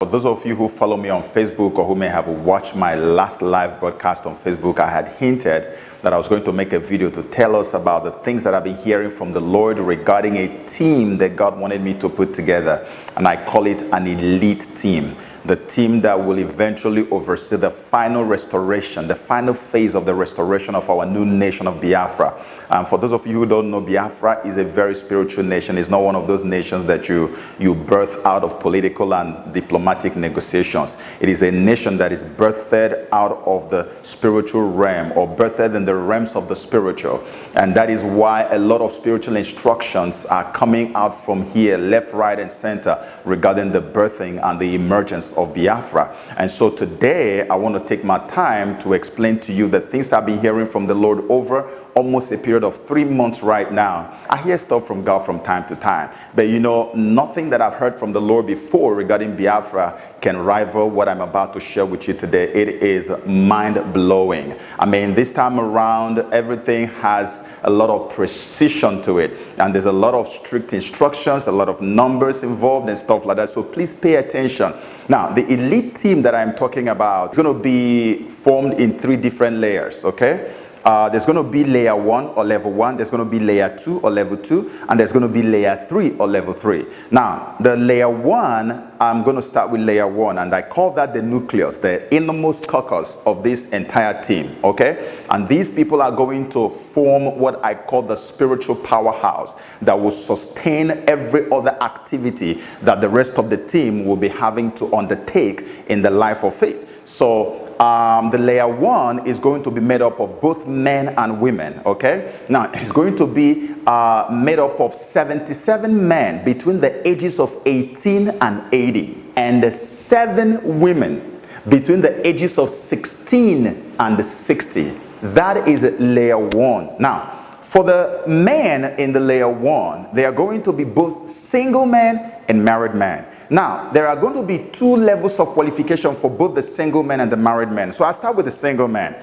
For those of you who follow me on Facebook or who may have watched my last live broadcast on Facebook, I had hinted that I was going to make a video to tell us about the things that I've been hearing from the Lord regarding a team that God wanted me to put together. And I call it an elite team. The team that will eventually oversee the final restoration, the final phase of the restoration of our new nation of Biafra. For those of you who don't know, Biafra is a very spiritual nation. It's not one of those nations that you birth out of political and diplomatic negotiations. It is a nation that is birthed out of the spiritual realm, or birthed in the realms of the spiritual. And that is why a lot of spiritual instructions are coming out from here, left, right, and center, regarding the birthing and the emergence of Biafra. And so today I want to take my time to explain to you the things I've been hearing from the Lord over almost a period of 3 months right now. I hear stuff from God from time to time, but you know, nothing that I've heard from the Lord before regarding Biafra can rival what I'm about to share with you today. It is mind-blowing. I mean, this time around, everything has a lot of precision to it, and there's a lot of strict instructions, a lot of numbers involved and stuff like that. So please pay attention. Now, the elite team that I'm talking about is going to be formed in 3 different layers, okay? There's going to be layer 1 or level 1, there's going to be layer 2 or level 2, and there's going to be layer 3 or level 3. Now, the layer 1, I'm going to start with layer 1, and I call that the nucleus, the innermost caucus of this entire team, okay? And these people are going to form what I call the spiritual powerhouse that will sustain every other activity that the rest of the team will be having to undertake in the life of faith. So the layer 1 is going to be made up of both men and women, okay? Now, it's going to be made up of 77 men between the ages of 18 and 80, and 7 women between the ages of 16 and 60. That is layer 1. Now, for the men in the layer 1, they are going to be both single men and married men. Now, there are going to be 2 levels of qualification for both the single men and the married men. So I'll start with the single man.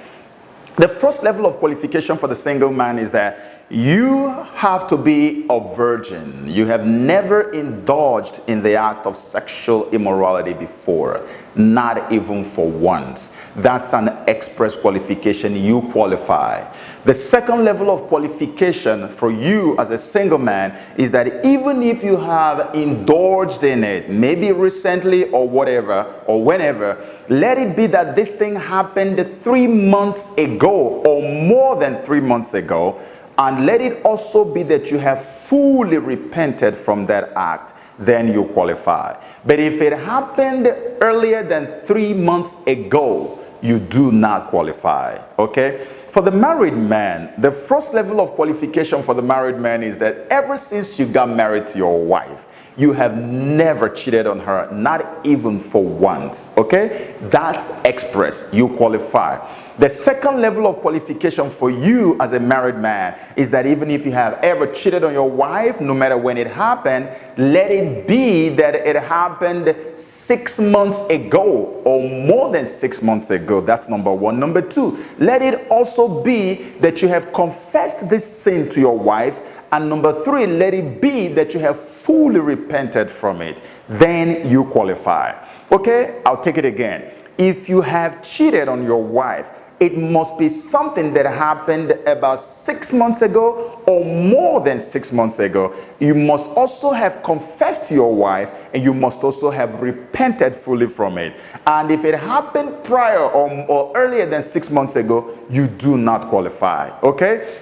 The first level of qualification for the single man is that you have to be a virgin. You have never indulged in the act of sexual immorality before, not even for once. That's an express qualification. You qualify. The second level of qualification for you as a single man is that even if you have indulged in it, maybe recently or whatever, or whenever, let it be that this thing happened 3 months ago or more than 3 months ago, and let it also be that you have fully repented from that act, then you qualify. But if it happened earlier than 3 months ago, you do not qualify, okay? For the married man, the first level of qualification for the married man is that ever since you got married to your wife, you have never cheated on her, not even for once, okay? That's express, you qualify. The second level of qualification for you as a married man is that even if you have ever cheated on your wife, no matter when it happened, let it be that it happened 6 months ago or more than 6 months ago. That's number 1. Number 2, let it also be that you have confessed this sin to your wife. And number 3, let it be that you have fully repented from it. Then you qualify. Okay, I'll take it again. If you have cheated on your wife, it must be something that happened about 6 months ago or more than 6 months ago. You must also have confessed to your wife, and you must also have repented fully from it. And if it happened prior or earlier than 6 months ago, you do not qualify, okay?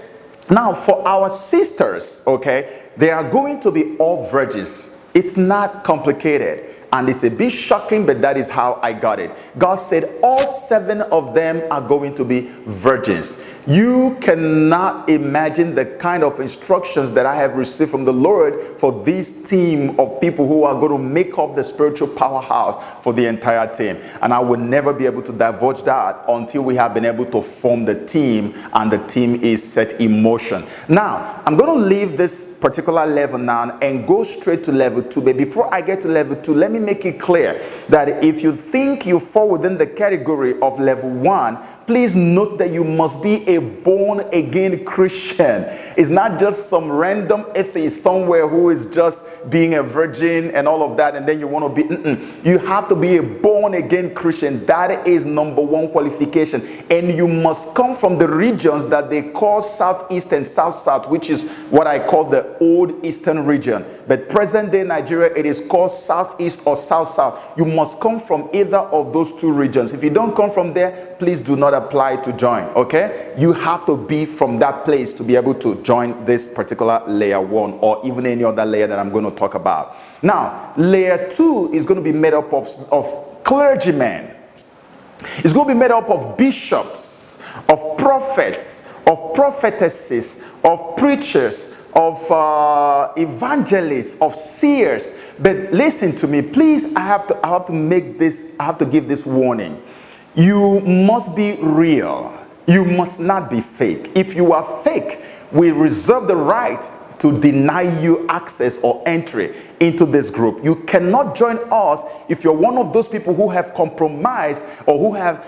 Now, for our sisters, okay, they are going to be all virgins. It's not complicated. And it's a bit shocking, but that is how I got it. God said all 7 of them are going to be virgins. You cannot imagine the kind of instructions that I have received from the Lord for this team of people who are going to make up the spiritual powerhouse for the entire team. And I will never be able to divulge that until we have been able to form the team and the team is set in motion. Now, I'm going to leave this particular level now and go straight to level 2. But before I get to level 2, let me make it clear that if you think you fall within the category of level 1, please note that you must be a born-again Christian. It's not just some random atheist somewhere who is just being a virgin and all of that, and then you want to be, you have to be a born-again Christian. That is number one qualification. And you must come from the regions that they call Southeast and South-South, which is what I call the old Eastern region. But present-day Nigeria, it is called Southeast or South-South. You must come from either of those two regions. If you don't come from there, please do not apply to join, okay? You have to be from that place to be able to join this particular layer 1 or even any other layer that I'm going to talk about. Now, layer 2 is going to be made up of clergymen. It's going to be made up of bishops, of prophets, of prophetesses, of preachers, of evangelists, of seers. But listen to me, please. I have to give this warning. You must be real. You must not be fake. If you are fake, we reserve the right to deny you access or entry into this group. You cannot join us if you're one of those people who have compromised or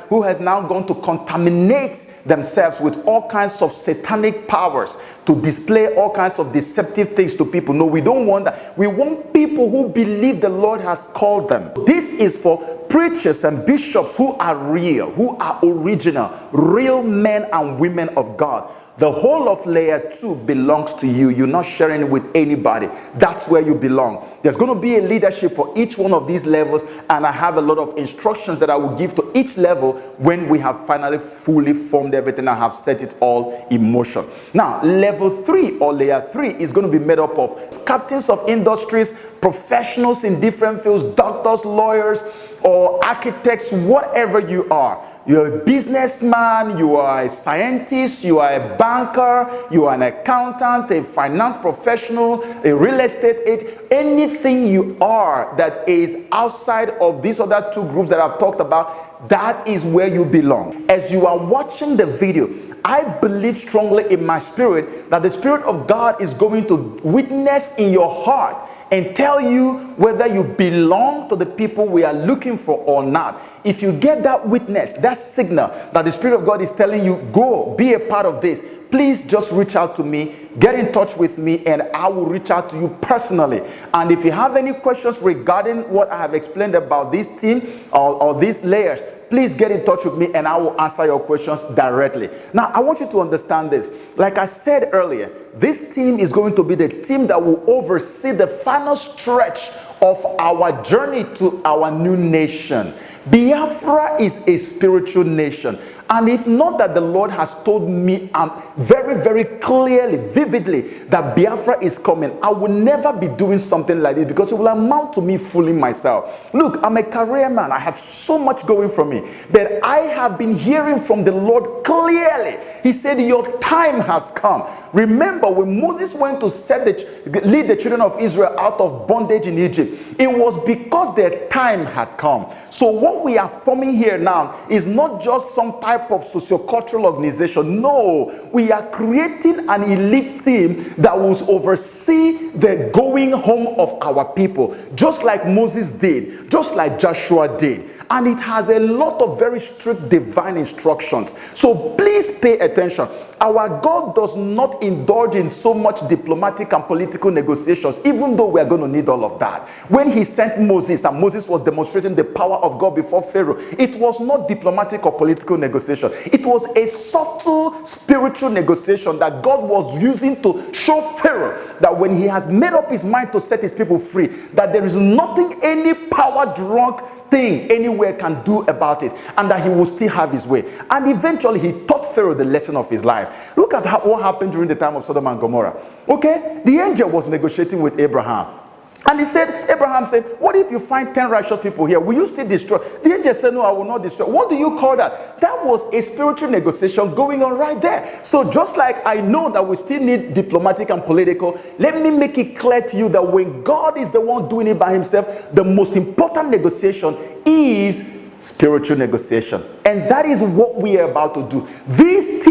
who has now gone to contaminate themselves with all kinds of satanic powers to display all kinds of deceptive things to people. No, we don't want that. We want people who believe the Lord has called them. This is for preachers and bishops who are real, who are original, real men and women of God. The whole of layer 2 belongs to you. You're not sharing it with anybody. That's where you belong. There's going to be a leadership for each one of these levels, and I have a lot of instructions that I will give to each level when we have finally fully formed everything. I have set it all in motion. Now, level 3 or layer 3 is going to be made up of captains of industries, professionals in different fields, doctors, lawyers, or architects, whatever you are. You're a businessman, you are a scientist, you are a banker, you are an accountant, a finance professional, a real estate agent, anything you are that is outside of these other two groups that I've talked about, that is where you belong. As you are watching the video, I believe strongly in my spirit that the Spirit of God is going to witness in your heart and tell you whether you belong to the people we are looking for or not. If you get that witness, that signal that the Spirit of God is telling you, go, be a part of this, please just reach out to me, get in touch with me, and I will reach out to you personally. And if you have any questions regarding what I have explained about this team or these layers, please get in touch with me and I will answer your questions directly. Now, I want you to understand this. Like I said earlier, this team is going to be the team that will oversee the final stretch of our journey to our new nation. Biafra is a spiritual nation. And if not that the Lord has told me very, very clearly, vividly, that Biafra is coming, I will never be doing something like this because it will amount to me fooling myself. Look, I'm a career man. I have so much going for me. But I have been hearing from the Lord clearly. He said, your time has come. Remember, when Moses went to lead the children of Israel out of bondage in Egypt, it was because their time had come. So what we are forming here now is not just some type of sociocultural organization. No, we are creating an elite team that will oversee the going home of our people, just like Moses did, just like Joshua did. And it has a lot of very strict divine instructions. So please pay attention. Our God does not indulge in so much diplomatic and political negotiations, even though we are going to need all of that. When he sent Moses, and Moses was demonstrating the power of God before Pharaoh, it was not diplomatic or political negotiation. It was a subtle spiritual negotiation that God was using to show Pharaoh that when he has made up his mind to set his people free, that there is nothing any power-drunk thing anywhere can do about it, and that he will still have his way. And eventually he taught Pharaoh the lesson of his life. Look at what happened during the time of Sodom and Gomorrah. Okay, the angel was negotiating with Abraham, and Abraham said, what if you find 10 righteous people here? Will you still destroy? The angel said, no, I will not destroy. What do you call that? That was a spiritual negotiation going on right there. So just like I know that we still need diplomatic and political, let me make it clear to you that when God is the one doing it by himself, the most important negotiation is spiritual negotiation. And that is what we are about to do. This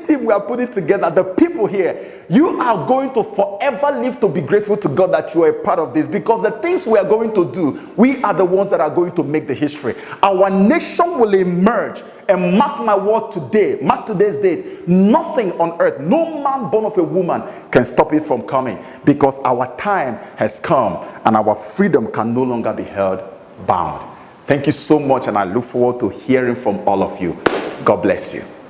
team we are putting together, the people here, you are going to forever live to be grateful to God that you are a part of this, because the things we are going to do, we are the ones that are going to make the history. Our nation will emerge, and mark my word today, mark today's date, nothing on earth, no man born of a woman can stop it from coming, because our time has come and our freedom can no longer be held bound. Thank you so much, and I look forward to hearing from all of you. God bless you.